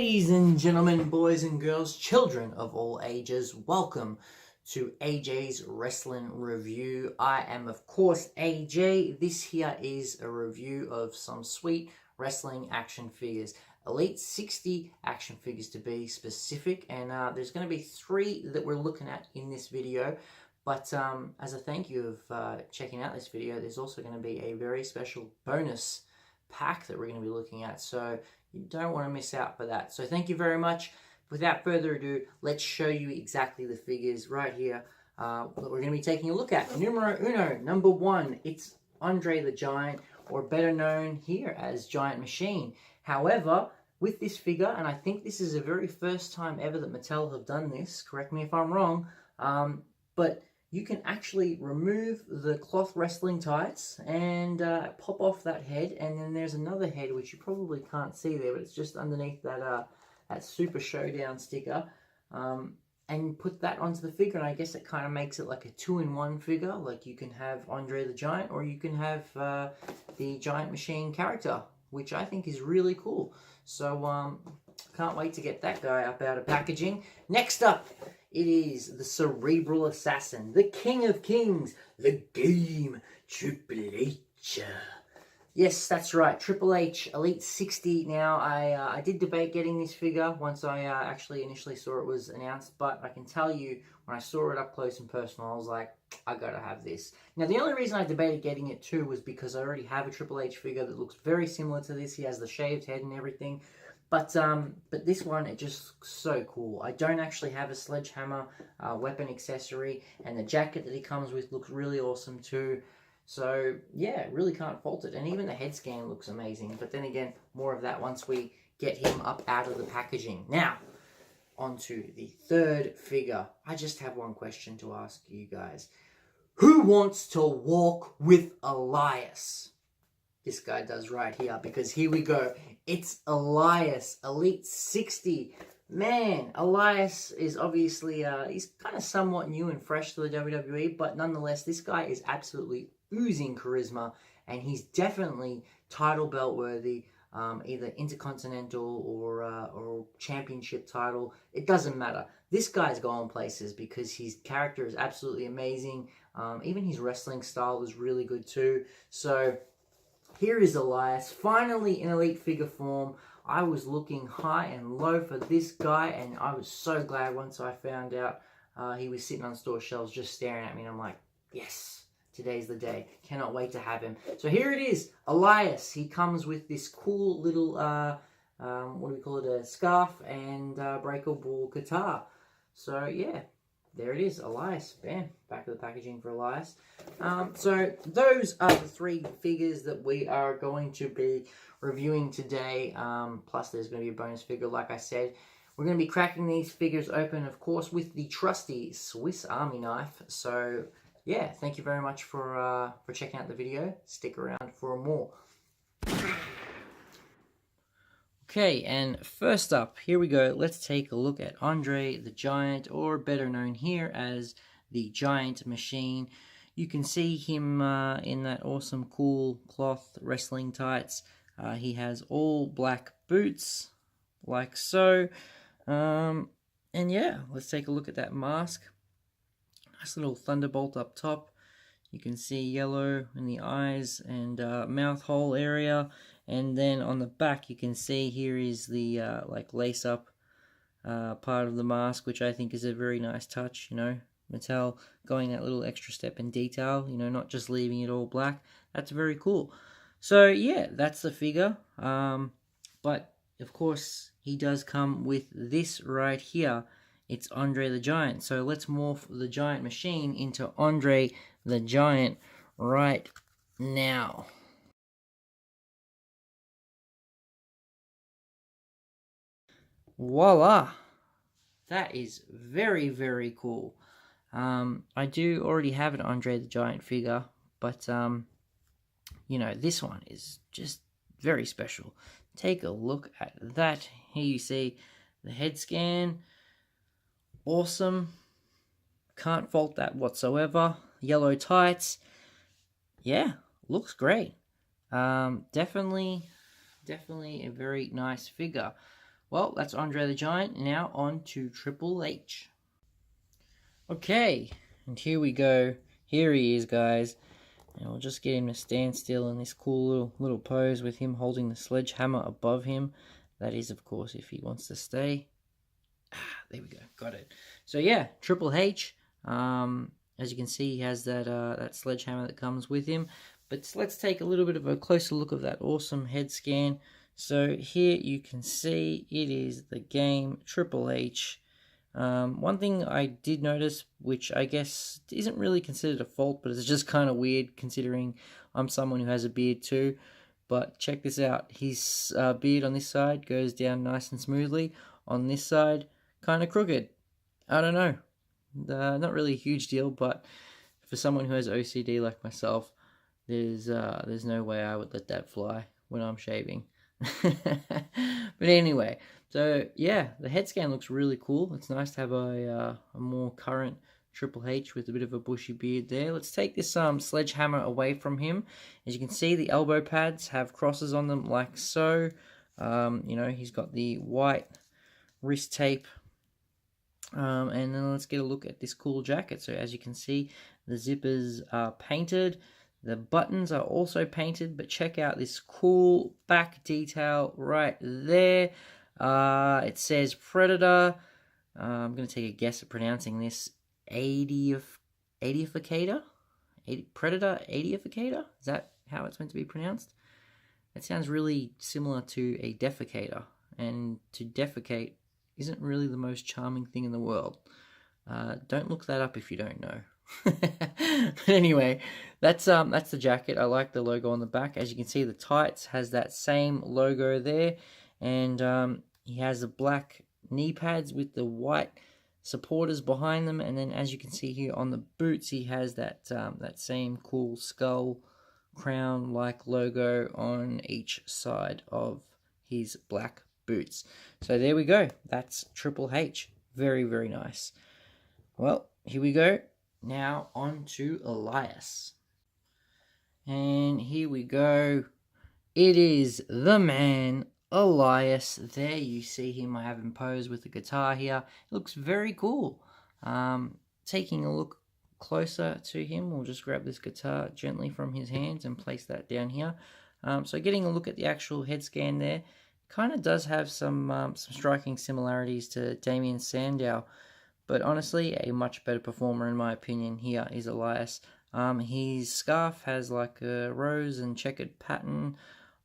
Ladies and gentlemen, boys and girls, children of all ages, welcome to AJ's Wrestling Review. I am, of course, AJ. This here is a review of some sweet wrestling action figures. Elite 60 action figures to be specific, and there's going to be 3 that we're looking at in this video. But as a thank you of checking out this video, there's also going to be a very special bonus pack that we're going to be looking at, so you don't want to miss out for that. So thank you very much. Without further ado, let's show you exactly the figures right here that we're going to be taking a look at. Numero uno, number 1, it's Andre the Giant, or better known here as Giant Machine. However, with this figure, and I think this is the very first time ever that Mattel have done this, correct me if I'm wrong, but you can actually remove the cloth wrestling tights and pop off that head, and then there's another head which you probably can't see there, but it's just underneath that that Super Showdown sticker, and put that onto the figure, and I guess it kind of makes it like a 2-in-1 figure. Like you can have Andre the Giant, or you can have the Giant Machine character, which I think is really cool. So can't wait to get that guy up out of packaging. Next up, it is the Cerebral Assassin, the King of Kings, the Game, Triple H. Yes, that's right, Triple H, Elite 60. Now, I did debate getting this figure once I actually initially saw it was announced, but I can tell you, when I saw it up close and personal, I was like, I gotta have this. Now, the only reason I debated getting it too was because I already have a Triple H figure that looks very similar to this. He has the shaved head and everything. But this one, it just looks so cool. I don't actually have a Sledgehammer weapon accessory, and the jacket that he comes with looks really awesome too. So yeah, really can't fault it. And even the head scan looks amazing. But then again, more of that once we get him up out of the packaging. Now, on to the third figure. I just have one question to ask you guys. Who wants to walk with Elias? This guy does right here, because here we go. It's Elias, Elite 60. Man, Elias is obviously, he's kind of somewhat new and fresh to the WWE, but nonetheless, this guy is absolutely oozing charisma, and he's definitely title belt worthy, either Intercontinental or Championship title. It doesn't matter. This guy's going places because his character is absolutely amazing. Even his wrestling style is really good too. So here is Elias, finally in Elite figure form. I was looking high and low for this guy, and I was so glad once I found out he was sitting on store shelves just staring at me, and I'm like, yes, today's the day. Cannot wait to have him. So here it is, Elias. He comes with this cool little, what do we call it, a scarf and breakable guitar. So yeah, there it is, Elias. Bam, back of the packaging for Elias. So those are the 3 figures that we are going to be reviewing today. Plus there's going to be a bonus figure, like I said. We're going to be cracking these figures open, of course, with the trusty Swiss Army knife. So yeah, thank you very much for checking out the video. Stick around for more. Okay, and first up, here we go. Let's take a look at Andre the Giant, or better known here as the Giant Machine. You can see him in that awesome, cool cloth wrestling tights. He has all black boots, like so. And yeah, let's take a look at that mask. Nice little thunderbolt up top. You can see yellow in the eyes and mouth hole area. And then on the back, you can see here is the like lace up part of the mask, which I think is a very nice touch. You know, Mattel going that little extra step in detail. You know, not just leaving it all black. That's very cool. So yeah, that's the figure. But of course, he does come with this right here. It's Andre the Giant. So let's morph the Giant Machine into Andre the Giant right now. Voila! That is very, very cool. I do already have an Andre the Giant figure, but you know, this one is just very special. Take a look at that. Here you see the head scan. Awesome. Can't fault that whatsoever. Yellow tights. Yeah, looks great. Definitely a very nice figure. Well, that's Andre the Giant. Now on to Triple H. Okay, and here we go. Here he is, guys. And we'll just get him to stand still in this cool little pose with him holding the sledgehammer above him. That is, of course, if he wants to stay. There we go, got it. So yeah, Triple H. As you can see, he has that sledgehammer that comes with him. But let's take a little bit of a closer look of that awesome head scan. So here you can see it is the game Triple H. One thing I did notice, which I guess isn't really considered a fault, but it's just kind of weird considering I'm someone who has a beard too. But check this out. His beard on this side goes down nice and smoothly. On this side, kind of crooked. I don't know. Not really a huge deal, but for someone who has OCD like myself, there's no way I would let that fly when I'm shaving. But anyway, so yeah, the head scan looks really cool. It's nice to have a more current Triple H with a bit of a bushy beard there. Let's take this sledgehammer away from him. As you can see, the elbow pads have crosses on them like so. He's got the white wrist tape. And then let's get a look at this cool jacket. So as you can see, the zippers are painted. The buttons are also painted, but check out this cool back detail right there. It says Predator. I'm going to take a guess at pronouncing this. Predator 80ificator? Is that how it's meant to be pronounced? It sounds really similar to a defecator, and to defecate isn't really the most charming thing in the world. Don't look that up if you don't know. But anyway, that's the jacket. I like the logo on the back. As you can see, the tights has that same logo there, and he has the black knee pads with the white supporters behind them, and then as you can see here on the boots, he has that same cool skull crown like logo on each side of his black boots. So there we go. That's Triple H. Very, very nice. Well, here we go. Now on to Elias. And here we go. It is the man, Elias. There you see him. I have him posed with the guitar here. It looks very cool. Taking a look closer to him, we'll just grab this guitar gently from his hands and place that down here. So getting a look at the actual head scan there, kind of does have some striking similarities to Damien Sandow, but honestly, a much better performer in my opinion here is Elias. His scarf has like a rose and checkered pattern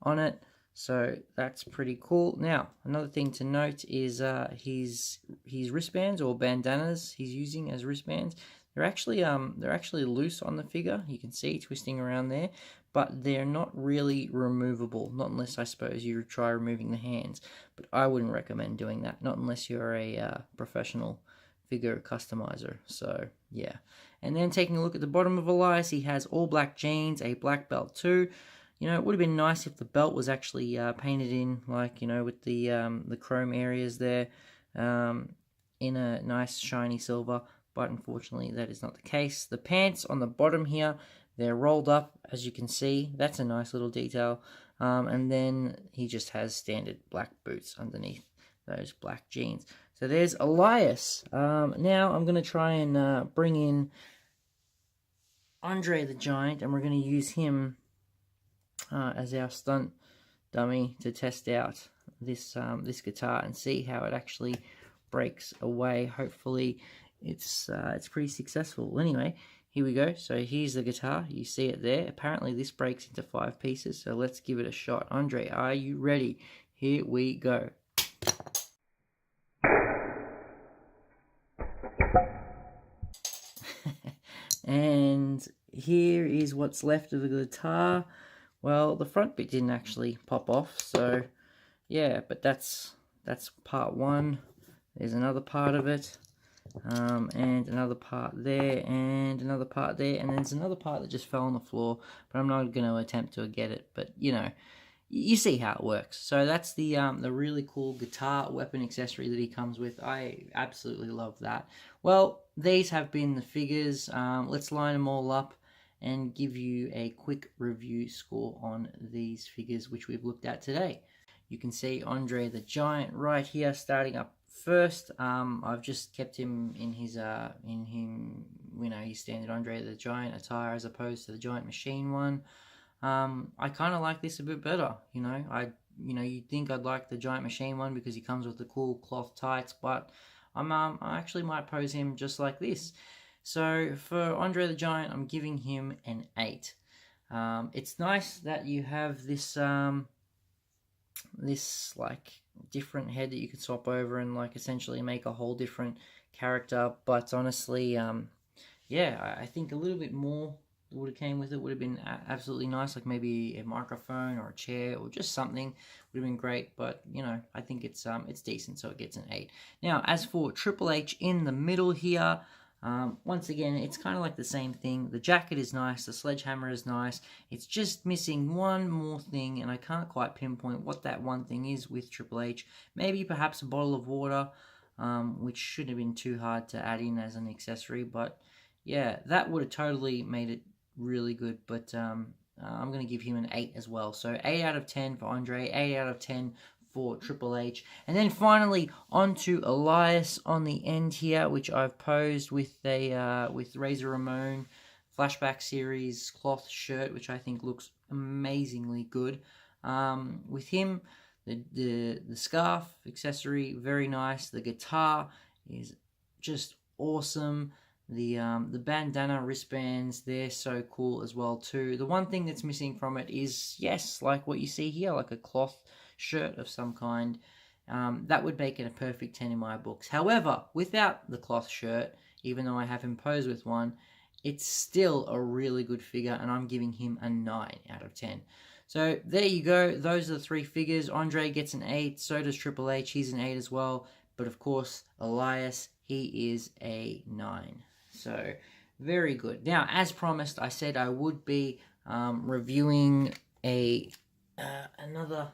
on it, so that's pretty cool. Now, another thing to note is his wristbands or bandanas he's using as wristbands. They're actually loose on the figure. You can see twisting around there, but they're not really removable. Not unless, I suppose, you try removing the hands. But I wouldn't recommend doing that. Not unless you're a professional figure customizer. So yeah. And then taking a look at the bottom of Elias, he has all black jeans, a black belt too. You know, it would have been nice if the belt was actually painted in, like, you know, with the chrome areas there, in a nice shiny silver. But unfortunately, that is not the case. The pants on the bottom here, they're rolled up, as you can see. That's a nice little detail. And then he just has standard black boots underneath those black jeans. So there's Elias. Now I'm going to try and bring in Andre the Giant, and we're going to use him as our stunt dummy to test out this guitar and see how it actually breaks away. Hopefully it's pretty successful. Anyway, here we go. So here's the guitar. You see it there. Apparently this breaks into 5 pieces, so let's give it a shot. Andre, are you ready? Here we go. And here is what's left of the guitar. Well, the front bit didn't actually pop off, so yeah, but that's part 1. There's another part of it, and another part there, and another part there, and there's another part that just fell on the floor, but I'm not going to attempt to get it, but you know, you see how it works. So that's the really cool guitar weapon accessory that he comes with. I absolutely love that. Well, these have been the figures. Let's line them all up and give you a quick review score on these figures which we've looked at today. You can see Andre the Giant right here starting up first. I've just kept him in his his standard Andre the Giant attire as opposed to the Giant Machine one. I kind of like this a bit better. You'd think I'd like the Giant Machine one because he comes with the cool cloth tights, but I actually might pose him just like this. So for Andre the Giant, I'm giving him an 8. It's nice that you have this this like different head that you could swap over and like essentially make a whole different character. But honestly, yeah, I think a little bit more would have came with it would have been absolutely nice, like maybe a microphone or a chair or just something would have been great. But I think it's decent, so it gets an 8. Now as for Triple H in the middle here, once again, it's kind of like the same thing. The jacket is nice, the sledgehammer is nice. It's just missing one more thing, and I can't quite pinpoint what that one thing is with Triple H. Maybe perhaps a bottle of water, which shouldn't have been too hard to add in as an accessory. But yeah, that would have totally made it really good. But I'm going to give him an 8 as well. So 8 out of 10 for Andre, 8 out of 10 for Triple H. And then finally on to Elias on the end here, which I've posed with a with Razor Ramon Flashback Series cloth shirt, which I think looks amazingly good. With him, the scarf accessory, very nice. The guitar is just awesome. The bandana wristbands, they're so cool as well too. The one thing that's missing from it is, yes, like what you see here, like a cloth shirt of some kind. That would make it a perfect 10 in my books. However, without the cloth shirt, even though I have him posed with one, it's still a really good figure, and I'm giving him a 9 out of 10. So there you go. Those are the 3 figures. Andre gets an 8. So does Triple H. He's an 8 as well. But of course, Elias, he is a 9. So very good. Now, as promised, I said I would be reviewing another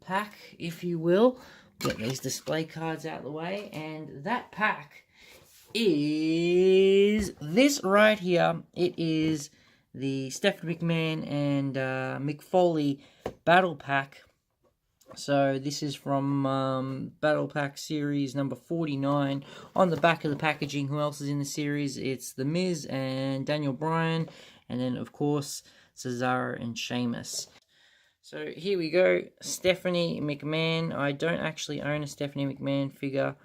pack, if you will. Get these display cards out of the way, and that pack is this right here. It is the Stephanie McMahon and Mick Foley Battle Pack. So this is from Battle Pack Series number 49. On the back of the packaging, who else is in the series? It's The Miz and Daniel Bryan, and then of course Cesaro and Sheamus. So here we go, Stephanie McMahon. I don't actually own a Stephanie McMahon figure.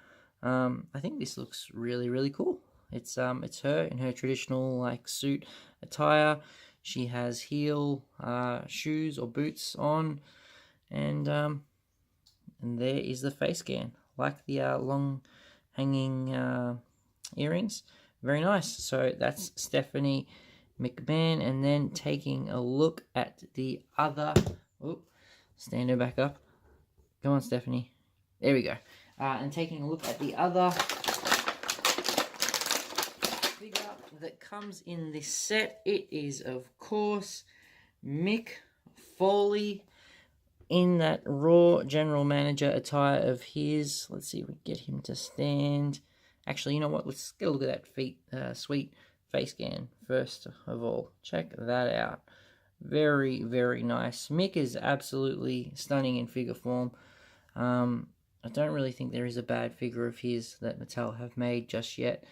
I think this looks really, really cool. It's her in her traditional like suit attire. She has heel shoes or boots on, and there is the face scan. Like the long hanging earrings. Very nice. So that's Stephanie McMahon, and then taking a look at the other. Oh, stand her back up. Go on, Stephanie. There we go. And taking a look at the other figure that comes in this set, it is, of course, Mick Foley in that Raw General Manager attire of his. Let's see if we can get him to stand. Actually, you know what? Let's get a look at that sweet face scan first of all. Check that out. Very, very nice. Mick is absolutely stunning in figure form. I don't really think there is a bad figure of his that Mattel have made just yet.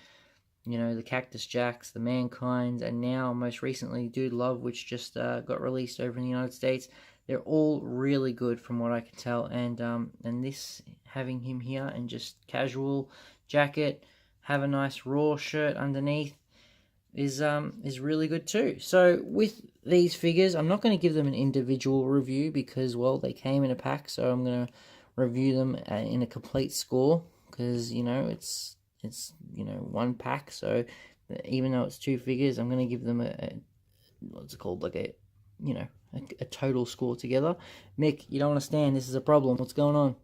You know, the Cactus Jacks, the Mankind, and now most recently Dude Love, which just got released over in the United States. They're all really good from what I can tell. And this, having him here and just casual jacket, have a nice Raw shirt underneath, is really good too. So with these figures, I'm not going to give them an individual review because, well, they came in a pack, so I'm going to review them in a complete score because, you know, it's one pack. So even though it's 2 figures, I'm going to give them a what's it called, like a total score together. Mick, you don't understand. This is a problem. What's going on?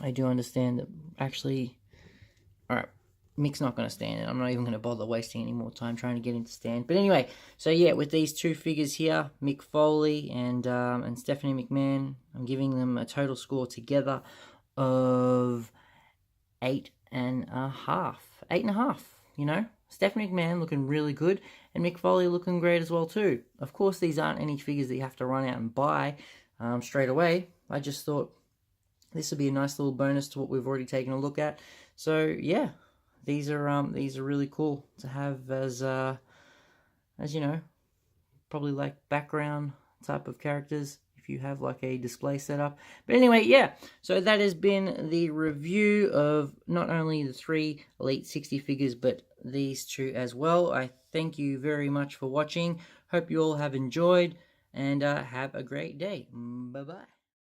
I do understand that. Actually, all right. Mick's not going to stand it. I'm not even going to bother wasting any more time trying to get him to stand. But anyway, so yeah, with these 2 figures here, Mick Foley and Stephanie McMahon, I'm giving them a total score together of 8.5. 8.5, you know? Stephanie McMahon looking really good, and Mick Foley looking great as well too. Of course, these aren't any figures that you have to run out and buy straight away. I just thought this would be a nice little bonus to what we've already taken a look at. So yeah, these are really cool to have as you know, probably like background type of characters if you have like a display setup. But anyway, yeah, so that has been the review of not only the 3 Elite 60 figures, but these 2 as well. I thank you very much for watching. Hope you all have enjoyed, and have a great day. Bye-bye.